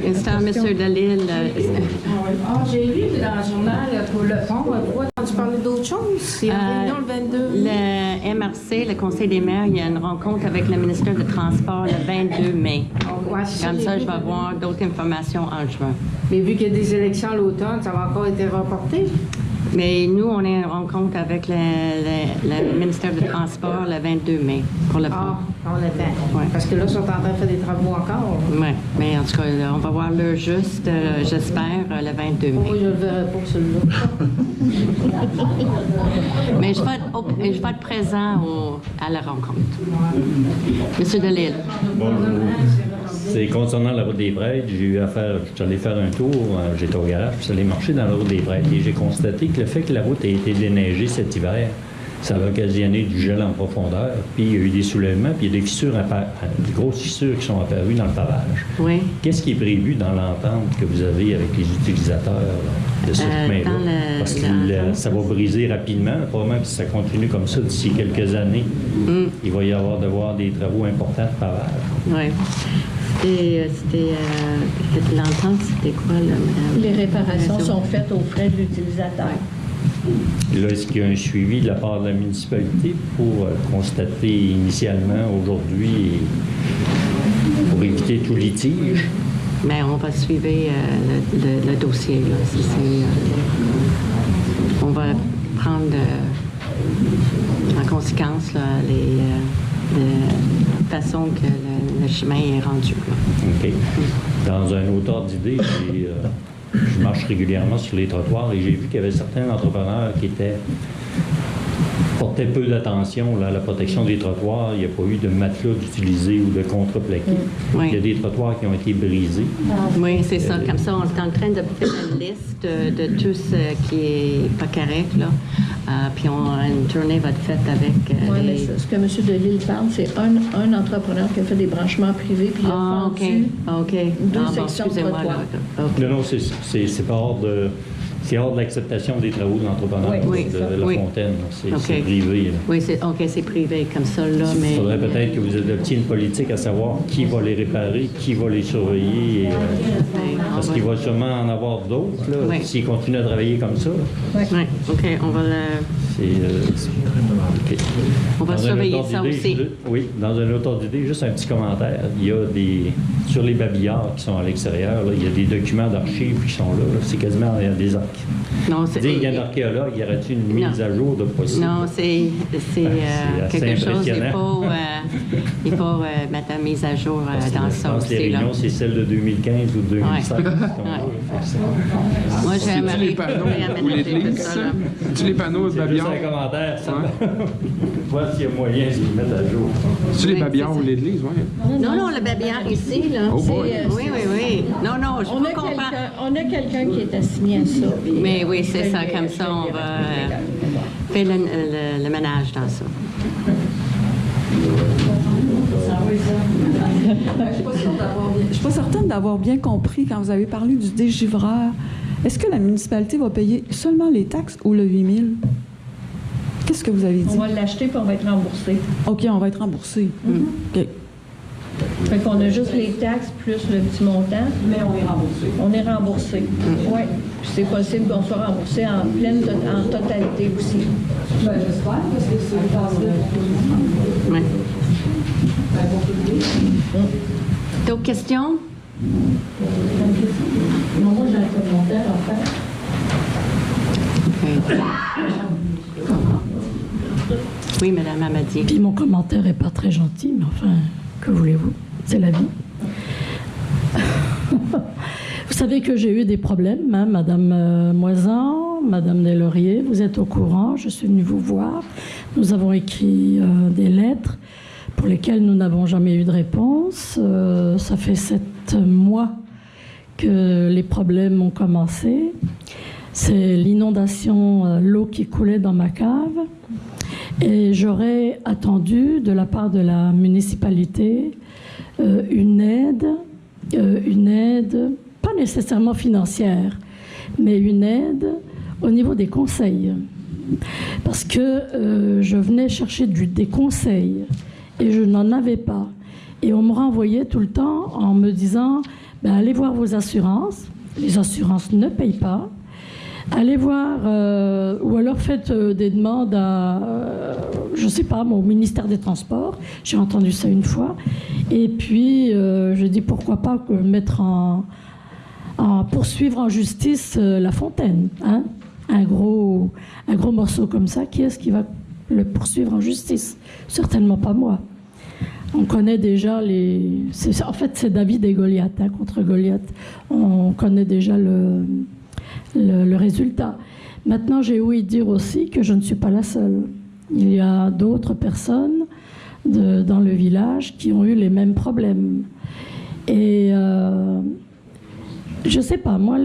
Instant, M. Delisle. J'ai lu dans le journal pour le fond. Pourquoi tu parlais d'autre chose? Il y a une réunion le 22. Le MRC, le Conseil des maires, il y a une rencontre avec le ministère des Transports le 22 mai. Comme ça, je vais avoir d'autres informations en juin. Mais vu qu'il y a des élections à l'automne, ça va encore être reporté? Mais nous, on est en rencontre avec le ministère du Transport le 22 mai pour le pont. Ah, on l'attend. Ouais. Parce que là, ils sont en train de faire des travaux encore. Oui, mais en tout cas, on va voir l'heure juste, j'espère, le 22 mai. Oui, je le verrai pour celui-là. Mais je vais être présent à la rencontre. Monsieur Delisle. Bonjour. C'est concernant la route des Prêtres. J'ai eu affaire, j'allais faire un tour, j'étais au garage, puis j'allais marcher dans la route des Prêtres. Et j'ai constaté que le fait que la route ait été déneigée cet hiver, ça a occasionné du gel en profondeur, puis il y a eu des soulèvements, puis il y a des fissures, des grosses fissures qui sont apparues dans le pavage. Oui. Qu'est-ce qui est prévu dans l'entente que vous avez avec les utilisateurs de ce chemin-là? Parce que ça va briser rapidement. Probablement que si ça continue comme ça d'ici quelques années, il va y avoir devoir des travaux importants de pavage. Oui. C'était l'entente, c'était quoi, là, madame? Les réparations sont faites aux frais de l'utilisateur. Là, est-ce qu'il y a un suivi de la part de la municipalité pour constater initialement aujourd'hui, pour éviter tout litige? Mais on va suivre le dossier. Là. On va prendre en conséquence là, la façon que le chemin est rendu. Là. OK. Dans un autre ordre d'idée, je marche régulièrement sur les trottoirs et j'ai vu qu'il y avait certains entrepreneurs qui portaient peu d'attention à la protection des trottoirs. Il n'y a pas eu de matelas d'utiliser ou de contreplaqué. Oui. Il y a des trottoirs qui ont été brisés. Oui, c'est ça. Comme ça, on est en train de faire une liste de tout ce qui est pas correct, là. Puis une tournée va être faite avec mais ce que M. Delisle parle, c'est un entrepreneur qui a fait des branchements privés, puis il a fendu deux sections de trottoir. Non, non, c'est pas hors de... C'est hors de l'acceptation des travaux de l'entrepreneur de la Fontaine. C'est privé. Là. Oui, c'est privé comme ça. Là, mais... Il faudrait peut-être que vous adoptiez une politique à savoir qui va les réparer, qui va les surveiller. Parce qu'il va sûrement en avoir d'autres s'ils continuent à travailler comme ça. Oui, OK, on va le... On va surveiller ça aussi. Oui, dans un autre ordre d'idée, juste un petit commentaire. Il y a sur les babillards qui sont à l'extérieur, il y a des documents d'archives qui sont là. C'est quasiment des archives. Non, c'est... Il y a un archéologue, y aurait-il une mise à jour de possible? Non, c'est quelque chose, il faut mettre la mise à jour dans ça aussi. Les réunions, c'est celle de 2015 ou 2016. Moi, j'aimerais... les panneaux ou l'église? C'est-tu les panneaux de babillards? C'est un commentaire, ça. Voir s'il y a moyen de les mettre à jour. C'est les babillards ou l'église, oui? Non, le babillard ici, là. Oh boy! Oui. Non, je comprends. On a quelqu'un qui est assigné à ça. Mais oui, c'est ça. Comme ça, on va faire le ménage dans ça. Je ne suis pas certaine d'avoir bien compris quand vous avez parlé du dégivreur. Est-ce que la municipalité va payer seulement les taxes ou le 8 000? Qu'est-ce que vous avez dit? On va l'acheter puis on va être remboursé. OK, on va être remboursé. OK. Fait qu'on a juste les taxes plus le petit montant. Mais on est remboursé. On est remboursé. Oui. Puis c'est possible qu'on soit remboursé en totalité aussi. Ben, j'espère, parce que c'est facile. Oui. D'autres questions? Moi, j'ai un commentaire à faire. Oui, Mme Amadi. Puis mon commentaire n'est pas très gentil, mais enfin, que voulez-vous? C'est la vie. Vous savez que j'ai eu des problèmes, hein, Madame Moisan, Madame Deslauriers, vous êtes au courant, je suis venue vous voir. Nous avons écrit des lettres pour lesquelles nous n'avons jamais eu de réponse. Ça fait 7 mois que les problèmes ont commencé. C'est l'inondation, l'eau qui coulait dans ma cave. Et j'aurais attendu de la part de la municipalité une aide, pas nécessairement financière, mais une aide au niveau des conseils. Parce que je venais chercher des conseils et je n'en avais pas. Et on me renvoyait tout le temps en me disant ben, allez voir vos assurances. Les assurances ne payent pas. Allez voir, ou alors faites des demandes à, je ne sais pas, au ministère des Transports. J'ai entendu ça une fois. Et puis, je dis pourquoi pas mettre poursuivre en justice La Fontaine. Hein? un gros morceau comme ça, qui est-ce qui va le poursuivre en justice? Certainement pas moi. On connaît déjà en fait, c'est David et Goliath, hein, contre Goliath. On connaît déjà le résultat. Maintenant, j'ai ouï dire aussi que je ne suis pas la seule. Il y a d'autres personnes dans le village qui ont eu les mêmes problèmes. Et je ne sais pas, moi,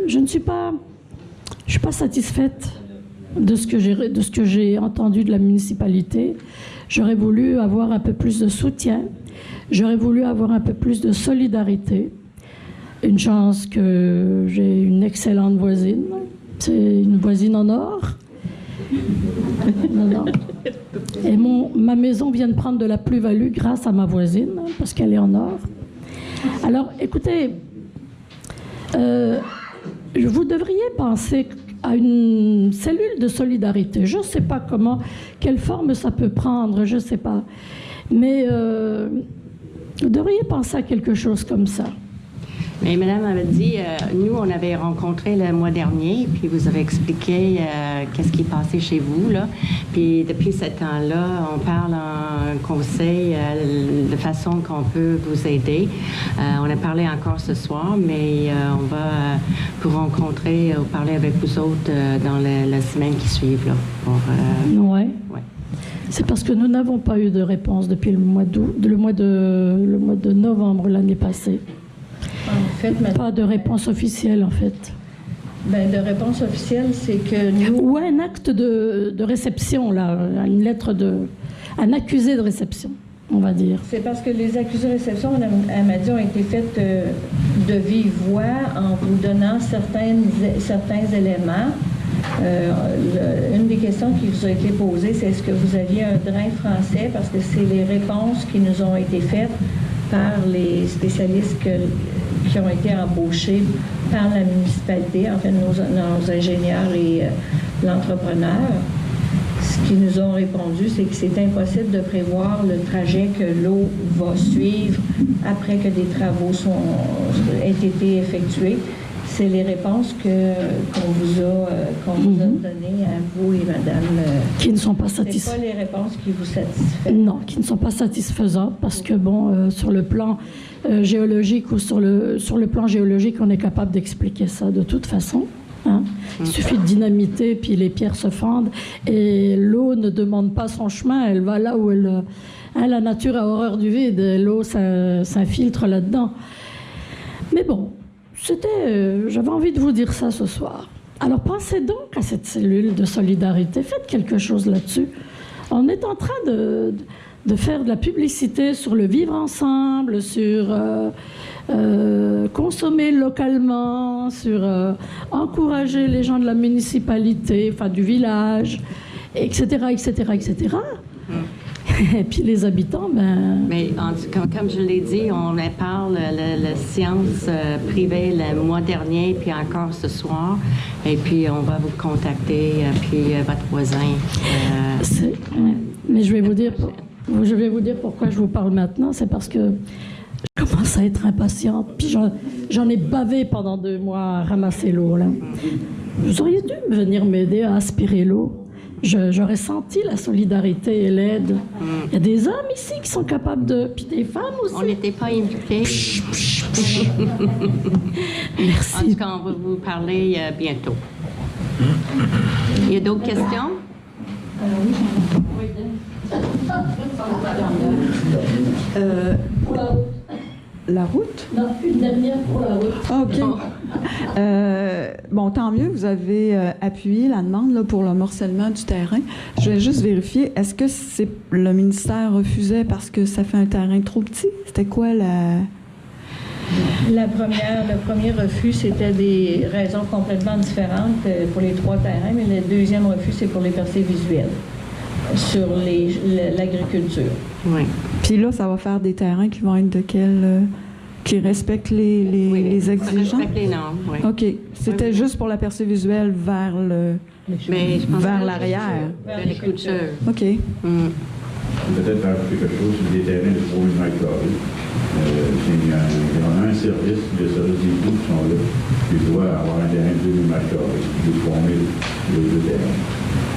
je ne suis pas satisfaite de ce que j'ai entendu de la municipalité. J'aurais voulu avoir un peu plus de soutien. J'aurais voulu avoir un peu plus de solidarité. Une chance que j'ai une excellente voisine. C'est une voisine en or. Non. Et ma maison vient de prendre de la plus-value grâce à ma voisine, parce qu'elle est en or. Alors, écoutez, vous devriez penser à une cellule de solidarité. Je ne sais pas quelle forme ça peut prendre, je ne sais pas. Mais vous devriez penser à quelque chose comme ça. Mais Madame avait dit, nous, on avait rencontré le mois dernier, puis vous avez expliqué qu'est-ce qui passait chez vous, là. Puis depuis ce temps-là, on parle en conseil de façon qu'on peut vous aider. On a parlé encore ce soir, mais on va vous rencontrer ou parler avec vous autres dans la semaine qui suit, là. Oui. C'est parce que nous n'avons pas eu de réponse depuis le mois de novembre l'année passée. En fait, pas de réponse officielle, en fait. Ben, de réponse officielle, c'est que nous... Ou un acte de réception, là, une lettre un accusé de réception, on va dire. C'est parce que les accusés de réception, elle m'a dit, ont été faites de vive voix en vous donnant certains éléments. Une des questions qui vous a été posée, c'est est-ce que vous aviez un drain français? Parce que c'est les réponses qui nous ont été faites par les spécialistes qui ont été embauchés par la municipalité, en fait, nos ingénieurs et l'entrepreneur. Ce qu'ils nous ont répondu, c'est que c'est impossible de prévoir le trajet que l'eau va suivre après que des travaux aient été effectués. C'est les réponses qu'on vous a données à vous et Madame. Qui ne sont pas satisfaisantes. Ce pas les réponses qui vous satisfont. Non, qui ne sont pas satisfaisantes parce que, sur le plan géologique ou sur le plan géologique, on est capable d'expliquer ça de toute façon. Hein. Il suffit de dynamiter, puis les pierres se fendent et l'eau ne demande pas son chemin, elle va là où la nature a horreur du vide, l'eau s'infiltre là-dedans. Mais bon, j'avais envie de vous dire ça ce soir. Alors pensez donc à cette cellule de solidarité, faites quelque chose là-dessus. On est en train de faire de la publicité sur le vivre ensemble, sur consommer localement, sur encourager les gens de la municipalité, enfin du village, etc., etc., etc. Et puis les habitants, Mais comme je l'ai dit, on parle la séance privée le mois dernier, puis encore ce soir. Et puis on va vous contacter, puis votre voisin. Mais je vais vous dire pourquoi je vous parle maintenant. C'est parce que je commence à être impatiente. Puis j'en ai bavé pendant 2 mois à ramasser l'eau, là. Vous auriez dû venir m'aider à aspirer l'eau. J'aurais senti la solidarité et l'aide. Il y a des hommes ici qui sont capables de... Puis des femmes aussi. On n'était pas invités. Merci. En tout cas, on va vous parler bientôt. Il y a d'autres questions? La route? Non, une dernière pour la route. OK. Bon, tant mieux, vous avez appuyé la demande là, pour le morcellement du terrain. Je vais juste vérifier, est-ce que le ministère refusait parce que ça fait un terrain trop petit? C'était quoi le premier refus, c'était des raisons complètement différentes pour les 3 terrains, mais le deuxième refus, c'est pour les percées visuelles sur l'agriculture. Oui. Puis là, ça va faire des terrains qui vont être de qui respectent les exigences? Respectent les normes, oui. OK. C'était juste pour la percée visuelle vers l'arrière. Vers l'agriculture. OK. Peut-être rajouter quelque chose sur des terrains de 3000 mètres carrés. Il y a un service, les services des eaux qui sont là. qui doit avoir un terrain de 2000 mètres carrés, plus 3000 de terrain.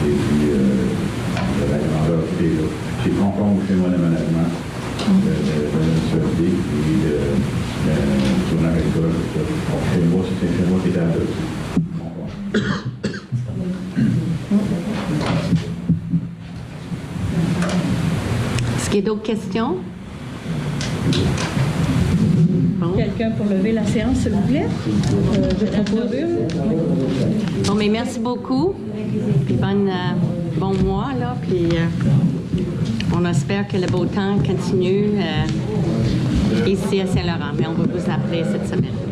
Et puis, la grandeur qui est là. C'est conforme au schéma d'aménagement de la municipalité et de zone agricole. C'est un schéma qui est adopté. Est-ce qu'il y a d'autres questions? Bon. Quelqu'un pour lever la séance, s'il vous plaît? Bon, mais merci beaucoup. Puis bon mois, là. Puis on espère que le beau temps continue ici à Saint-Laurent. Mais on va vous appeler cette semaine.